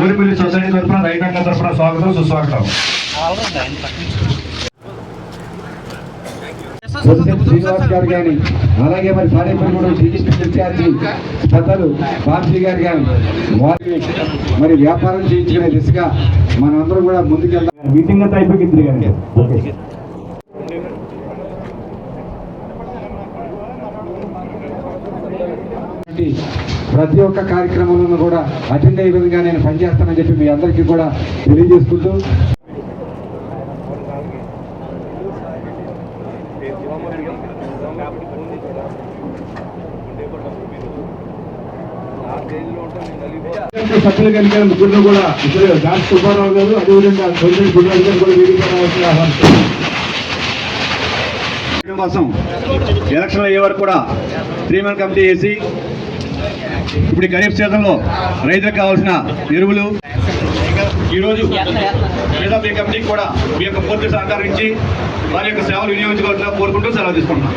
ఊరిపల్లి society తరఫున రైతాంగ తరఫున స్వాగతం సుస్వాగతం. శ్రీనివాస్ గారు కానీ అలాగే మరి తాడేపల్లిగూడెం డిస్ట్రిక్ట్ ఇన్ఛార్జి పెద్దలు బాబ్జీ గారు కానీ వారికి మరి వ్యాపారం చేయించుకునే దిశగా మనందరం కూడా ముందుకెళ్తాం. మీటింగ్ అంతా అయిపోయింది కానీ ప్రతి ఒక్క కార్యక్రమంలో కూడా అటెండ్ అయ్యే విధంగా నేను పనిచేస్తానని చెప్పి మీ అందరికీ కూడా తెలియజేసుకుంటూ సభ్యులు కలిగిన ముగ్గురు కూడా ఇద్దరు దాస్ సుబ్బారావు గారు అదేవిధంగా గురురాజు గారు కూడా వేదిక కోసం ఎలక్షన్లు అయ్యే వరకు కూడా 3-man కమిటీ వేసి ఇప్పుడు ఖరీఫ్ సీజన్లో రైతులకు కావాల్సిన ఎరువులు ఈరోజు పేదాపీ కమిటీకి కూడా మీ యొక్క పూర్తి సహకారం ఇచ్చి వారి యొక్క సేవలు వినియోగించుకోవాలని కోరుకుంటూ సెలవు తీసుకుంటున్నాం.